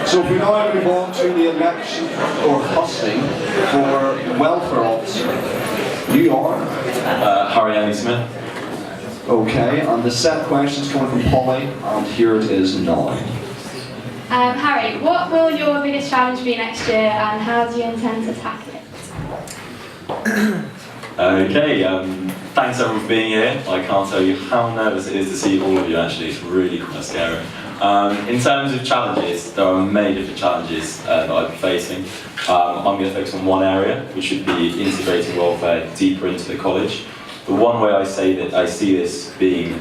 So if we now move on to the election or husting for welfare officer, you are? Henley-Smith. Okay, and the set questions coming from Polly, and here it is now. Harry, what will your biggest challenge be next year, and how do you intend to tackle it? Okay, thanks everyone for being here. I can't tell you how nervous it is to see all of you actually, it's really quite scary. In terms of challenges, there are many different challenges that I'll be facing. I'm going to focus on one area, which would be integrating welfare deeper into the college. The one way I see this being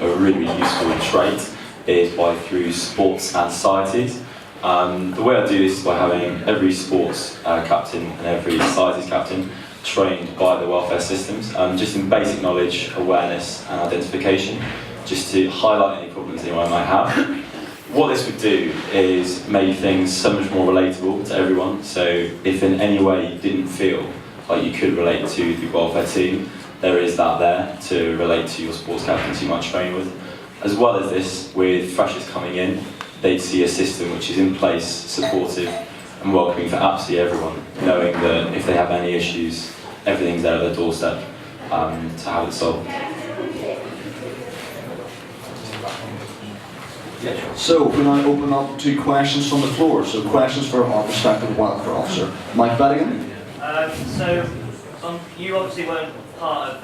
a really useful trait is through sports and societies. The way I do this is by having every sports captain and every societies captain trained by the welfare systems, just in basic knowledge, awareness and identification, just to highlight any problems anyone might have. What this would do is make things so much more relatable to everyone, so if in any way you didn't feel like you could relate to the welfare team, there is that there to relate to your sports captains you might train with. As well as this, with freshers coming in, they'd see a system which is in place, supportive and welcoming for absolutely everyone, knowing that if they have any issues, everything's there at their doorstep to have it solved. So we now open up to questions from the floor. So questions for our respective welfare officer. Mike Bettigan. You obviously weren't part of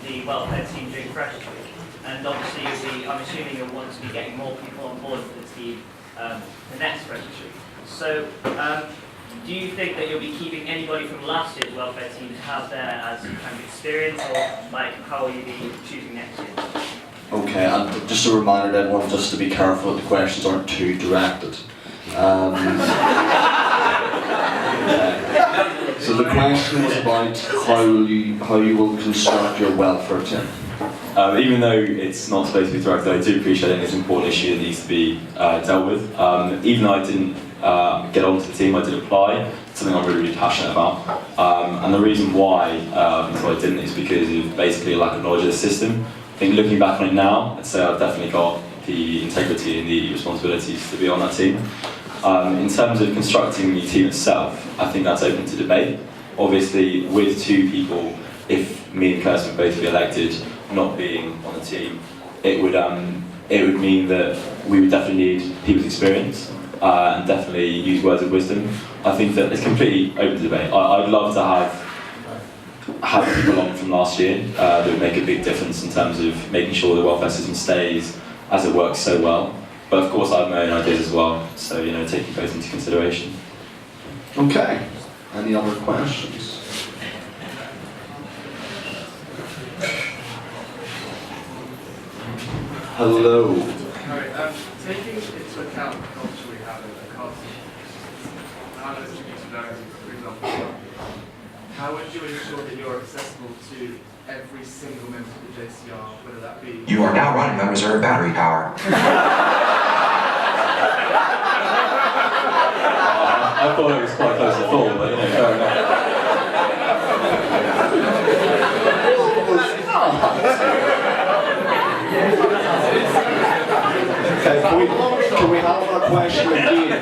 the welfare team during Freshers Week, and obviously I'm assuming you'll want to be getting more people on board for the team the next Freshers Week. So do you think that you'll be keeping anybody from last year's welfare team to have there as kind of experience, or like how will you be choosing next year? Okay, and just a reminder to everyone just to be careful that the questions aren't too directed. So the question was about how you will construct your welfare team. Even though it's not supposed to be directed, I do appreciate it. It's an important issue that needs to be dealt with. Even though I didn't get onto the team, I did apply. It's something I'm really, really passionate about. And the reason why I didn't is because of basically a lack of knowledge of the system. I think looking back on it now, I'd say I've definitely got the integrity and the responsibilities to be on that team. In terms of constructing the team itself, I think that's open to debate. Obviously, with two people, if me and Kirsten would both be elected, not being on the team, it would mean that we would definitely need people's experience and definitely use words of wisdom. I think that it's completely open to debate. I'd love to have people on from last year that would make a big difference in terms of making sure the welfare system stays as it works so well. But of course I have my own ideas as well, so taking both into consideration. Okay, any other questions? Hello. Alright, taking into account the culture we have in the castle, how those similarities, for example, how would you ensure that you're accessible to every single member of the JCR, whether that be... You are now running on reserve battery power. I thought it was quite close to full, but fair enough. Okay, can we have our question again?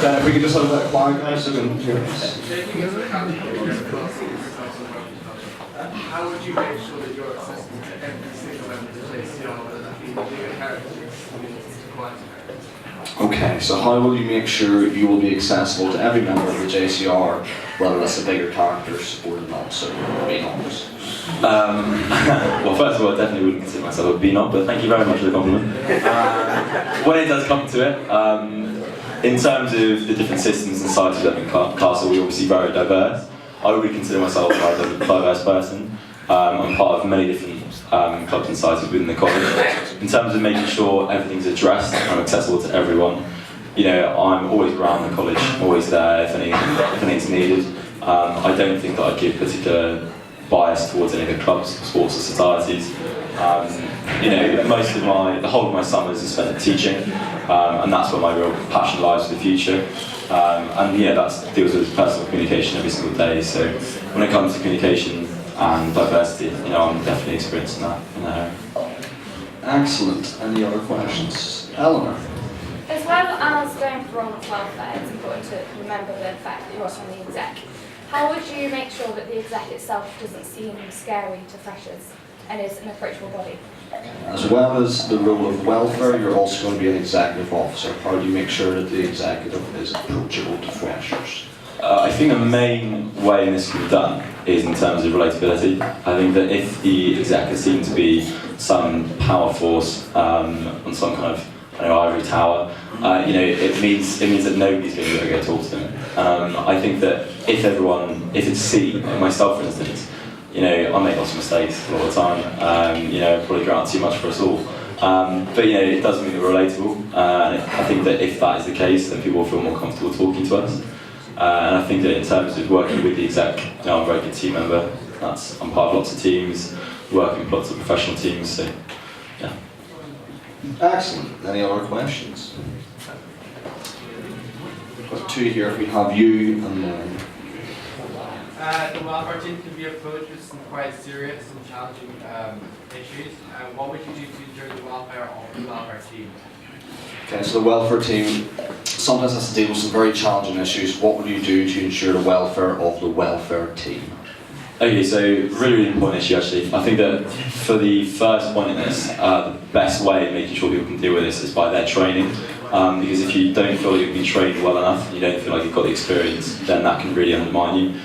If we could just have that quiet, guys, so we can hear us. Taking into account the culture of the castle, how would you make sure that you're accessible to every single member of the JCR, whether that be bigger characters or quieter characters? Okay, so how will you make sure you will be accessible to every member of the JCR, whether that's the bigger characters or not, so being honest? Well, first of all, I definitely wouldn't consider myself a bean-up, but thank you very much for the compliment. When it does come to it, in terms of the different systems and societies that in Castle, we're obviously very diverse. I would consider myself a diverse person. I'm part of many different clubs and societies within the college. In terms of making sure everything's addressed and accessible to everyone, I'm always around the college, always there if anything's needed. I don't think that I give particular bias towards any of the clubs, sports or societies. The whole of my summers is spent teaching, and that's where my real passion lies for the future. That deals with personal communication every single day. So when it comes to communication, and diversity. You know, I'm definitely experiencing that in that area. Excellent. Any other questions? Eleanor? As well as going for everyone's welfare, it's important to remember the fact that you're also on the exec. How would you make sure that the exec itself doesn't seem scary to freshers and is an approachable body? As well as the role of welfare, you're also going to be an executive officer. How do you make sure that the executive is approachable to freshers? I think the main way this can be done is in terms of relatability. I think that if the exec is seen to be some power force on some kind of ivory tower, you know, it means that nobody's going to go talk to them. I think that if it's seen, like myself for instance, you know, I make lots of mistakes all the time. You know, probably grow out too much for us all. But you know, it does mean that we're relatable. And I think that if that is the case, then people will feel more comfortable talking to us. And I think that in terms of working with the exec, you know, I'm a very good team member. I'm part of lots of teams, working with lots of professional teams. So, yeah. Excellent. Any other questions? We've got two here. We have you and then. The welfare team can be approached with some quite serious and challenging issues. What would you do to ensure the welfare of the welfare team? Okay, so the welfare team sometimes has to deal with some very challenging issues. What would you do to ensure the welfare of the welfare team? Okay, so really important issue actually. I think that for the first point in this, the best way of making sure people can deal with this is by their training. Because if you don't feel like you've been trained well enough, you don't feel like you've got the experience, then that can really undermine you.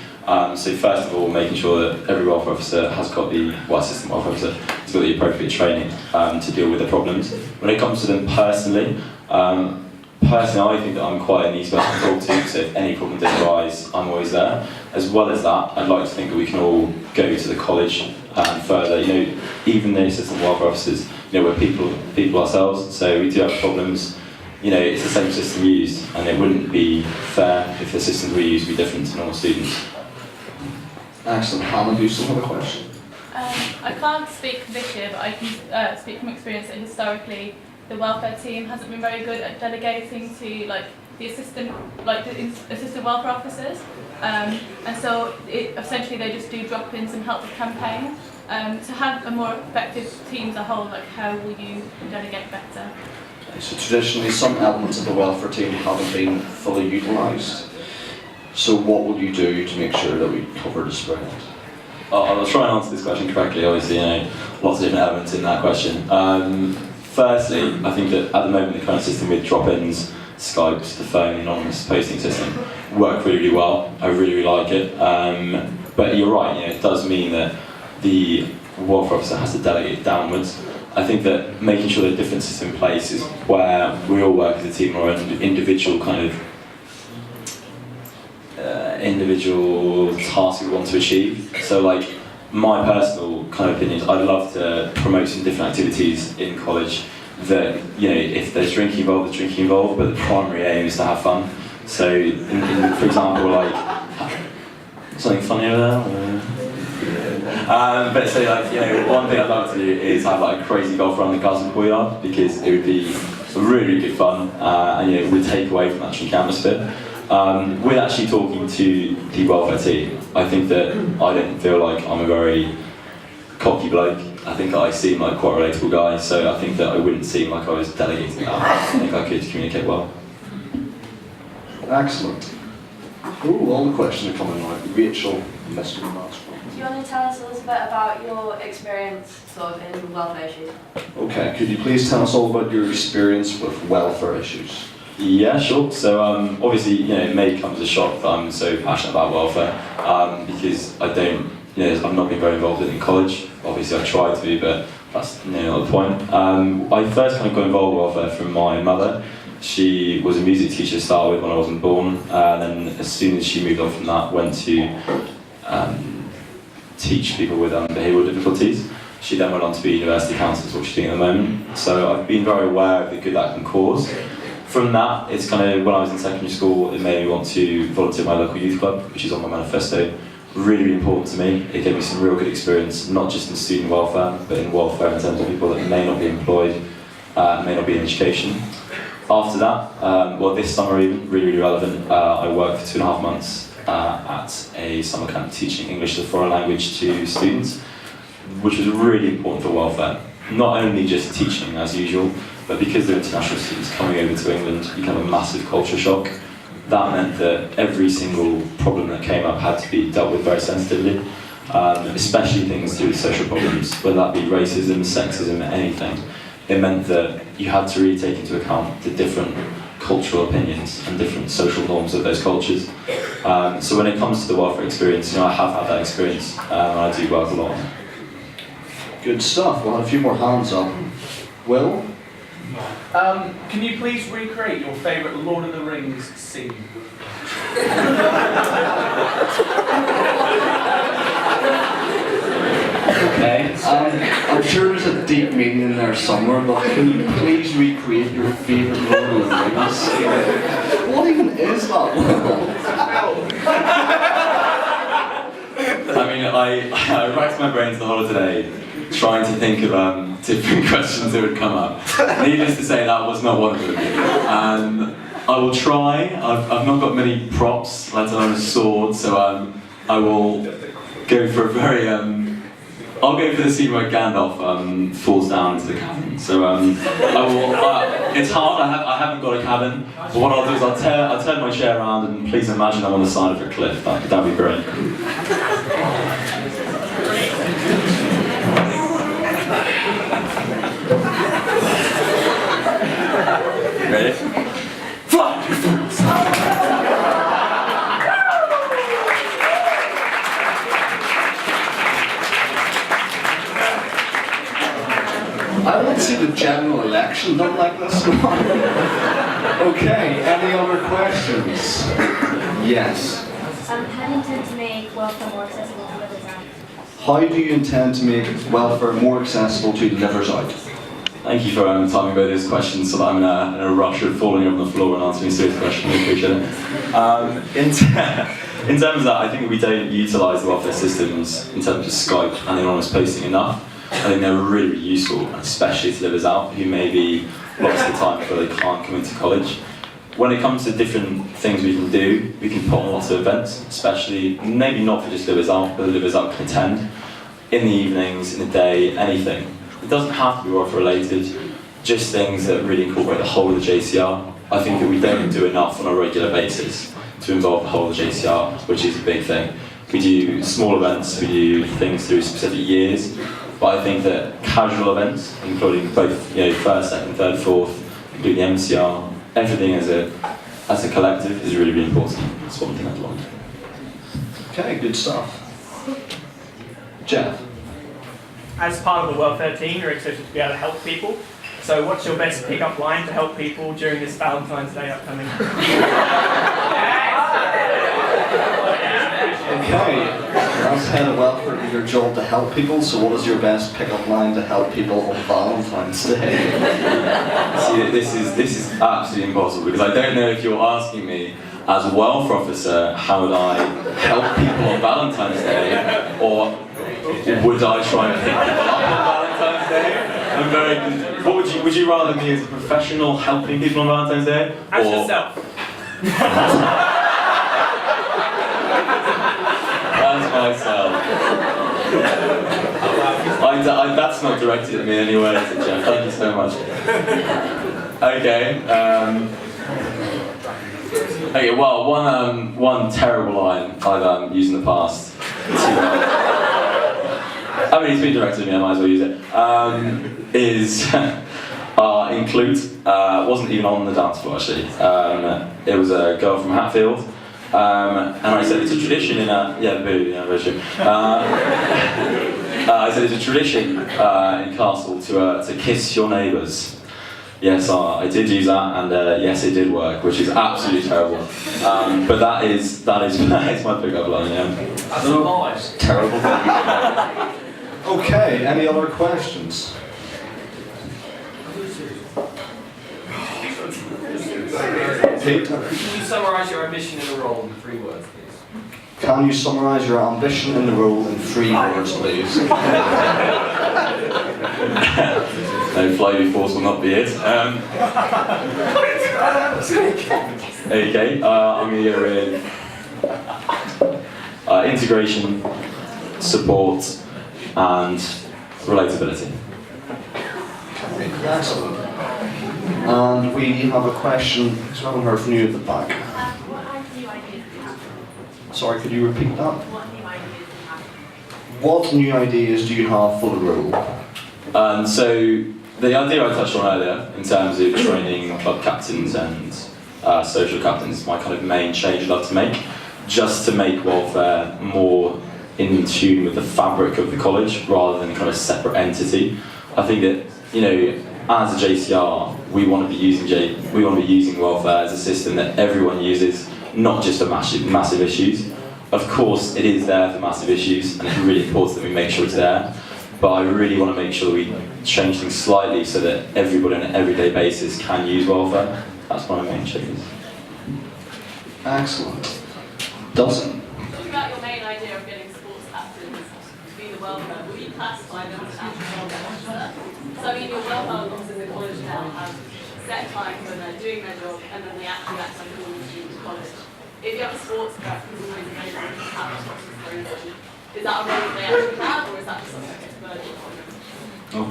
So first of all, making sure that every welfare officer has got assistant welfare officer has got the appropriate training to deal with the problems. When it comes to them personally, I think that I'm quite an easy person to talk to, so if any problem does arise, I'm always there. As well as that, I'd like to think that we can all go to the college and further, you know, even the assistant welfare officers, you know, we're people ourselves, so we do have problems. You know, it's the same system used, and it wouldn't be fair if the systems we use would be different to normal students. Excellent. Hannah, do you still have a question? I can't speak this year, but I can speak from experience that historically the welfare team hasn't been very good at delegating to the assistant welfare officers, and so essentially they just do drop in some help with campaign. To have a more effective team as a whole, how will you delegate better? So traditionally, some elements of the welfare team haven't been fully utilised. So what would you do to make sure that we cover the spread? I'll try and answer this question correctly. Obviously, you know, lots of different elements in that question. Firstly, I think that at the moment the current system with drop-ins, Skypes, the phone, anonymous posting system work really, really well. I really, really like it. But you're right, you know, it does mean that the welfare officer has to delegate downwards. I think that making sure the different system in place is where we all work as a team or an individual kind of individual task we want to achieve. So like my personal kind of opinions, I'd love to promote some different activities in college that, you know, if there's drinking involved, there's drinking involved, but the primary aim is to have fun. So for example, like something funny over there? But so like, you know, one thing I'd love to do is have like a crazy golf run in the Castle Courtyard, because it would be really, really good fun, and you know, it would take away from that drinking atmosphere. With actually talking to the welfare team, I think that I don't feel like I'm a very cocky bloke. I think I seem like quite a relatable guy, so I think that I wouldn't seem like I was delegating that. I think I could communicate well. Excellent. Ooh, all the questions are coming now. Rachel, Mr. Master. Do you want to tell us a little bit about your experience sort of in welfare issues? Okay, could you please tell us all about your experience with welfare issues? Yeah, sure. So obviously, you know, it may come as a shock that I'm so passionate about welfare, because I don't, you know, I've not been very involved in college. Obviously, I tried to be, but that's, you know, not the point. I first kind of got involved with welfare from my mother. She was a music teacher to start with when I wasn't born, and then as soon as she moved on from that, went to teach people with behavioural difficulties. She then went on to be university counsellor, what she's doing at the moment. So I've been very aware of the good that can cause. From that, it's kind of, when I was in secondary school, it made me want to volunteer at my local youth club, which is on my manifesto. Really, really important to me. It gave me some real good experience, not just in student welfare, but in welfare in terms of people that may not be employed, may not be in education. After that, well, this summer even, really, really relevant, I worked for 2.5 months at a summer camp teaching English as a foreign language to students, which was really important for welfare. Not only just teaching as usual, but because they're international students coming over to England, you can have a massive culture shock. That meant that every single problem that came up had to be dealt with very sensitively, especially things to do with social problems, whether that be racism, sexism, anything. It meant that you had to really take into account the different cultural opinions and different social norms of those cultures. So when it comes to the welfare experience, I have had that experience, and I do work a lot. Good stuff. We'll have a few more hands up. Will? Can you please recreate your favourite Lord of the Rings scene? Okay. I'm sure there's a deep meaning in there somewhere, but can you please recreate your favourite Lord of the Rings scene? What even is that, Will? I mean, I racked my brains the whole of today trying to think of different questions that would come up. Needless to say, that was not one of them. I will try. I've not got many props, let alone a sword, so I will go for a very... I'll go for the scene where Gandalf falls down into the cavern. So I will... it's hard, I haven't got a cabin, but what I'll do is I'll turn my chair around and please imagine I'm on the side of a cliff. That'd be great. Ready? Fly! I want to see the general election done like this. Okay, any other questions? Yes. How do you intend to make welfare more accessible to livers out? How do you intend to make welfare more accessible to livers out? Thank you for telling me about those questions so that I'm in a rush of falling on the floor and answering serious questions. I appreciate it. In terms of that, I think we don't utilise the welfare systems in terms of Skype and anonymous posting enough. I think they're really, really useful, especially to livers out who maybe lots of the time feel they can't come into college. When it comes to different things we can do, we can put on lots of events, especially, maybe not for just livers out, but livers out can attend, in the evenings, in the day, anything. It doesn't have to be welfare related, just things that really incorporate the whole of the JCR. I think that we don't do enough on a regular basis to involve the whole of the JCR, which is a big thing. We do small events, we do things through specific years, but I think that casual events, including both first, second, third, fourth, including the MCR, everything as a collective is really, really important. That's one thing I'd like. Okay, good stuff. Jeff? As part of the welfare team, you're expected to be able to help people. So what's your best pick-up line to help people during this Valentine's Day upcoming? Okay, as head of welfare, it's your job to help people, so what is your best pick-up line to help people on Valentine's Day? See, this is absolutely impossible, because I don't know if you're asking me, as a welfare officer, how would I help people on Valentine's Day, or would I try and pick people up on Valentine's Day? I'm very... What would you rather me as a professional helping people on Valentine's Day? As yourself. Myself. That's not directed at me anyway, is it, Jeff? Thank you so much. Okay. Okay. Well, one terrible line I've used in the past. I mean, it's been directed at me. I might as well use it. Is include. Wasn't even on the dance floor actually. It was a girl from Hatfield. And I said it's a tradition in very true. I said it's a tradition in Castle to kiss your neighbours. Yes, I did use that, and yes, it did work, which is absolutely terrible. But that is my pick-up line. Yeah. That's nice. Terrible. Okay, any other questions? Pete? Can you summarise your ambition in a role in 3 words, please? Can you summarise your ambition in the role in 3 words, please? No, fly force will not be it. Okay, I'm going to go with Integration, support, and relatability. Excellent. And we have a question, because we haven't heard from you at the back. What new ideas do you have? Sorry, could you repeat that? What new ideas do you have? What new ideas do you have for the role? So the idea I touched on earlier in terms of training club captains and social captains is my kind of main change I'd love to make, just to make welfare more in tune with the fabric of the college rather than kind of separate entity. I think that, you know, as a JCR, we want to be using welfare as a system that everyone uses, not just for massive issues. Of course, it is there for massive issues, and it's really important that we make sure it's there. But I really want to make sure that we change things slightly so that everybody on an everyday basis can use welfare. That's one of my main changes. Excellent. Dawson? Talking about your main idea of getting sports captains to be the welfare, will you classify them as actual welfare officer? So I mean, your welfare officers in the college now have set times when they're doing their job, and then they actually act like normal students at college. If you have a sports rep who's always available to have responsibility, is that a role that they actually have, or is that just something that gets burdened upon them?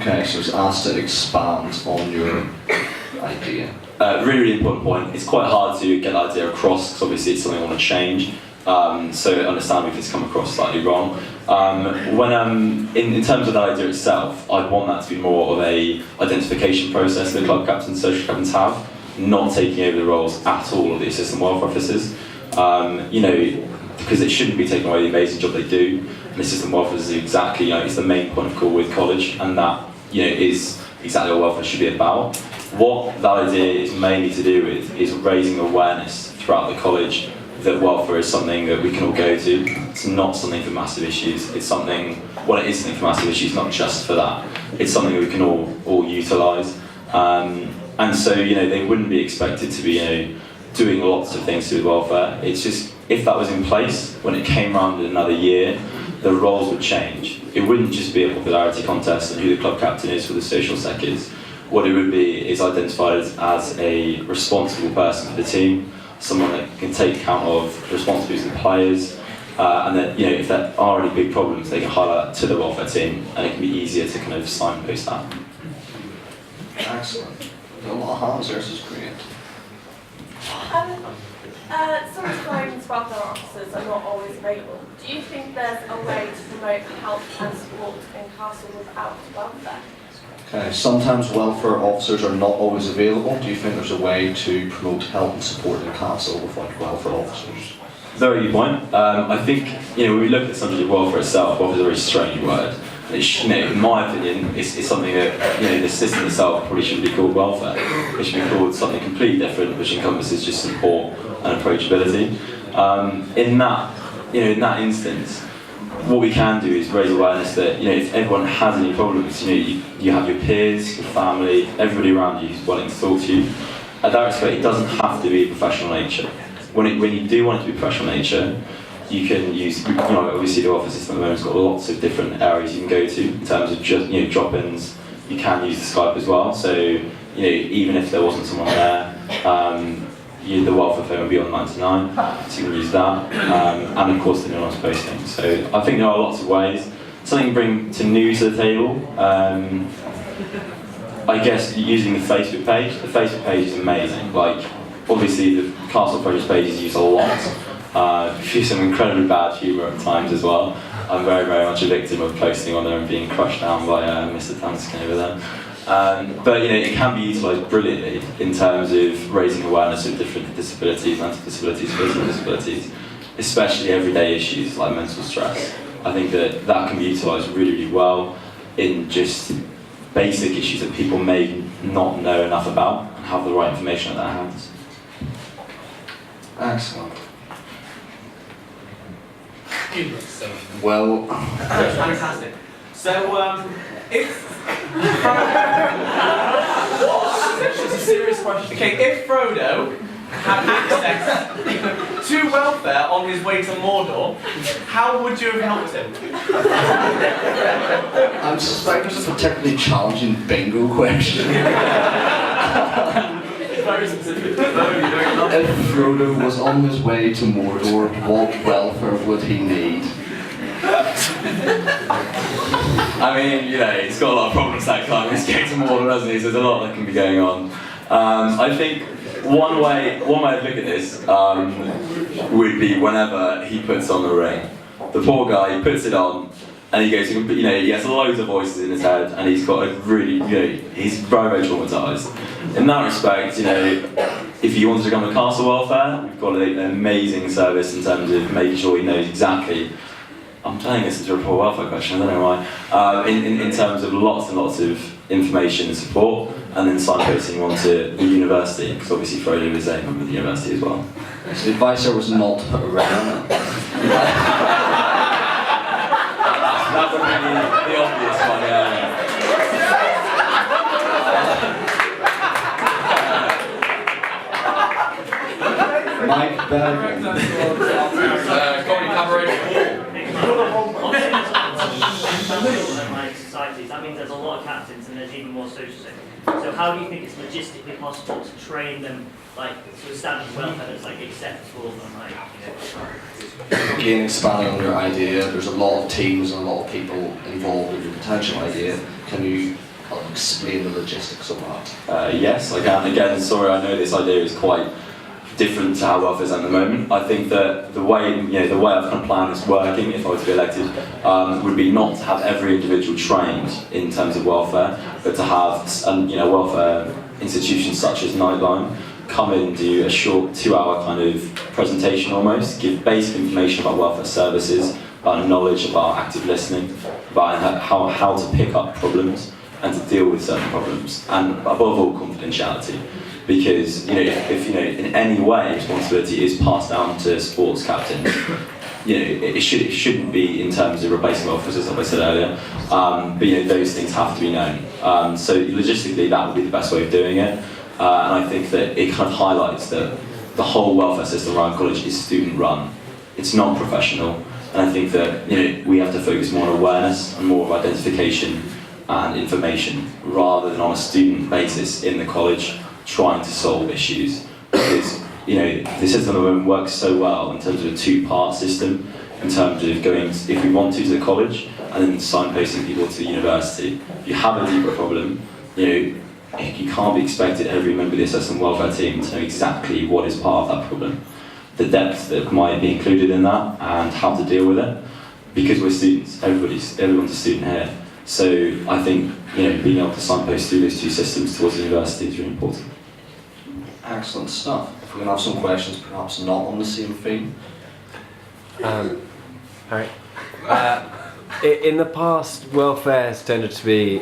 Okay, so it's asked to expand on your idea. Really, really important point. It's quite hard to get that idea across because obviously it's something I want to change. So understand if it's come across slightly wrong. In terms of that idea itself, I'd want that to be more of a identification process that club captains, social captains have, not taking over the roles at all of the assistant welfare officers. You know, because it shouldn't be taking away the amazing job they do. And assistant welfare is exactly, you know, it's the main point of call with college, and that, you know, is exactly what welfare should be about. What that idea is mainly to do with is raising awareness throughout the college that welfare is something that we can all go to. It's not something for massive issues. It's something, well, it is something for massive issues, not just for that. It's something that we can all utilise. And so, you know, they wouldn't be expected to be, you know, doing lots of things to do with welfare. It's just, if that was in place, when it came around in another year, the roles would change. It wouldn't just be a popularity contest and who the club captain is for the social sec is. What it would be is identified as a responsible person for the team, someone that can take account of the responsibilities of the players, and that, you know, if there are any big problems, they can highlight that to the welfare team, and it can be easier to kind of signpost that. Excellent. A lot of hands there, this is great. Sometimes welfare officers are not always available. Do you think there's a way to promote help and support in Castle without welfare? Okay, sometimes welfare officers are not always available. Do you think there's a way to promote help and support in Castle without welfare officers? Very good point. I think, you know, when we look at subject of welfare itself, welfare is a very strange word. It's, you know, in my opinion, it's something that, you know, the system itself probably shouldn't be called welfare. It should be called something completely different, which encompasses just support and approachability. In that instance, what we can do is raise awareness that, you know, if everyone has any problems, you know, you have your peers, your family, everybody around you who's willing to talk to you. At that respect, it doesn't have to be professional nature. When you do want it to be professional nature, you can use, you know, obviously the welfare system at the moment has got lots of different areas you can go to in terms of just, you know, drop-ins. You can use the Skype as well, so, you know, even if there wasn't someone there, the welfare phone will be on 99, so you can use that, and of course the anonymous posting. So I think there are lots of ways. Something to bring new to the table. I guess using the Facebook page. The Facebook page is amazing. Like, obviously the Castle Project page is used a lot. Some incredibly bad humour at times as well. I'm very, very much a victim of posting on there and being crushed down by Mr. Tanskin over there. But, you know, it can be utilised brilliantly in terms of raising awareness of different disabilities, mental disabilities, physical disabilities, especially everyday issues like mental stress. I think that can be utilised really, really well in just basic issues that people may not know enough about and have the right information at their hands. Excellent. Well, that's fantastic. So, if it's a serious question. Okay, if Frodo had access to welfare on his way to Mordor, how would you have helped him? I suspect there's a particularly challenging bingo question. Very specific. Very, very If Frodo was on his way to Mordor, what welfare would he need? I mean, you know, he's got a lot of problems that guy. He's getting to Mordor, hasn't he? So there's a lot that can be going on. I think one way to look at this would be whenever he puts on the ring. The poor guy, he puts it on, and he goes, you know, he has loads of voices in his head, and he's got a really, you know, he's very, very traumatised. In that respect, you know, if you want to become a castle welfare, we've got an amazing service in terms of making sure he knows exactly. I'm turning this into a poor welfare question, I don't know why. In terms of lots and lots of information and support, and then signposting on to the university, because obviously Frodo is a member of the university as well. So the advice there was not to put a ring on it. That would be the obvious one, yeah. Mike Bergen. Comedy collaboration. Societies, that means there's a lot of captains and there's even more socials. So how do you think it's logistically possible to train them like to a standard welfare that's like acceptable and like, you know? Again, expanding on your idea, there's a lot of teams and a lot of people involved in your potential idea. Can you explain the logistics of that? Yes, I can. Again, sorry, I know this idea is quite different to how welfare is at the moment. I think that the way, you know, the way I've kind of planned this working, if I were to be elected, would be not to have every individual trained in terms of welfare, but to have, you know, welfare institutions such as Nightline come in and do a short 2-hour kind of presentation almost, give basic information about welfare services, about knowledge, about active listening, about how to pick up problems and to deal with certain problems, and above all, confidentiality. Because, you know, if you know, in any way responsibility is passed down to sports captains, you know, it shouldn't be in terms of replacing officers, like I said earlier, but you know, those things have to be known. So logistically, that would be the best way of doing it, and I think that it kind of highlights that the whole welfare system around college is student run. It's not professional, and I think that, you know, we have to focus more on awareness and more of identification and information rather than on a student basis in the college trying to solve issues, because, you know, the system at the moment works so well in terms of a two-part system, in terms of going, if we want to the college, and then signposting people to the university. If you have a deeper problem, you know, you can't be expected every member of the assessment welfare team to know exactly what is part of that problem, the depth that might be included in that, and how to deal with it, because we're students, everyone's a student here. So I think, you know, being able to signpost through those two systems towards the university is really important. Excellent stuff. If we can have some questions, perhaps not on the same theme. Alright. In the past, welfare has tended to be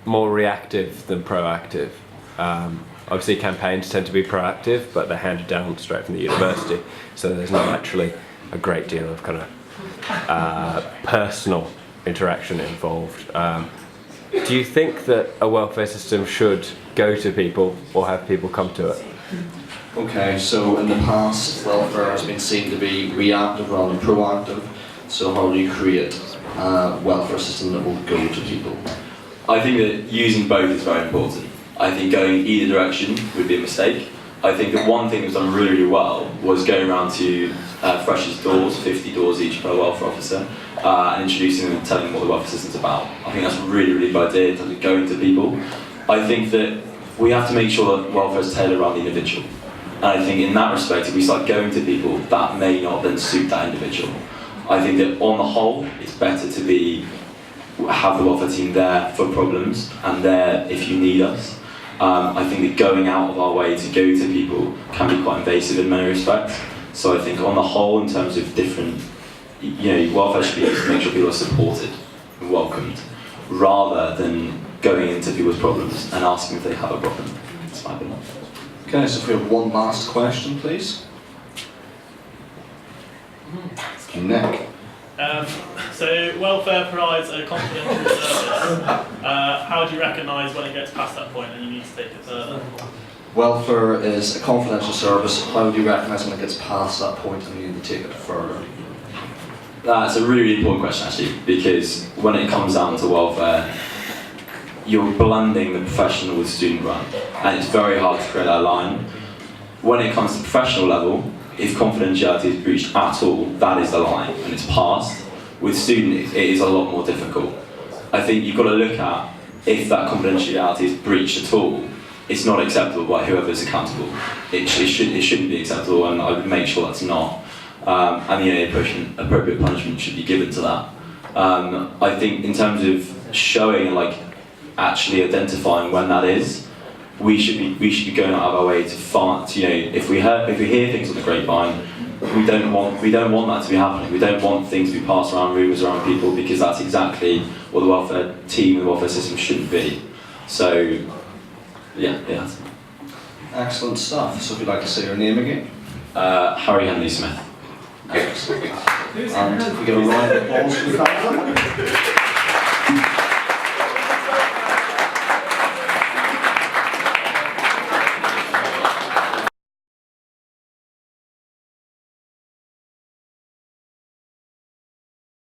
more reactive than proactive. Obviously, campaigns tend to be proactive, but they're handed down straight from the university, so there's not actually a great deal of kind of personal interaction involved. Do you think that a welfare system should go to people or have people come to it? Okay, so in the past, welfare has been seen to be reactive rather than proactive. So how do you create a welfare system that will go to people? I think that using both is very important. I think going either direction would be a mistake. I think that one thing that's done really, really well was going around to freshers' doors, 50 doors each per welfare officer, and introducing them and telling them what the welfare system's about. I think that's a really, really good idea in terms of going to people. I think that we have to make sure that welfare is tailored around the individual. And I think in that respect, if we start going to people, that may not then suit that individual. I think that on the whole, it's better to have the welfare team there for problems and there if you need us. I think that going out of our way to go to people can be quite invasive in many respects. So I think on the whole, in terms of different, you know, welfare should be used to make sure people are supported and welcomed, rather than going into people's problems and asking if they have a problem. That's my opinion. Okay, so if we have one last question, please. Nick. So welfare provides a confidential service. How do you recognise when it gets past that point and you need to take it further? Welfare is a confidential service. How do you recognise when it gets past that point and you need to take it further? That's a really, really important question actually, because when it comes down to welfare, you're blending the professional with student run, and it's very hard to create that line. when it comes to professional level, if confidentiality is breached at all, that is the line, and it's passed. With student, it is a lot more difficult. I think you've got to look at if that confidentiality is breached at all, it's not acceptable by whoever is accountable. It shouldn't be acceptable, and I would make sure that's not. And the appropriate punishment should be given to that. I think in terms of showing and like actually identifying when that is, we should be going out of our way to find. If we hear things on the grapevine, we don't want that to be happening. We don't want things to be passed around, rumours around people, because that's exactly what the welfare team and the welfare system shouldn't be. So, yeah. Excellent stuff. So if you'd like to say your name again. Harry Henley-Smith. Excellent. And if we get a round of applause for the crowd.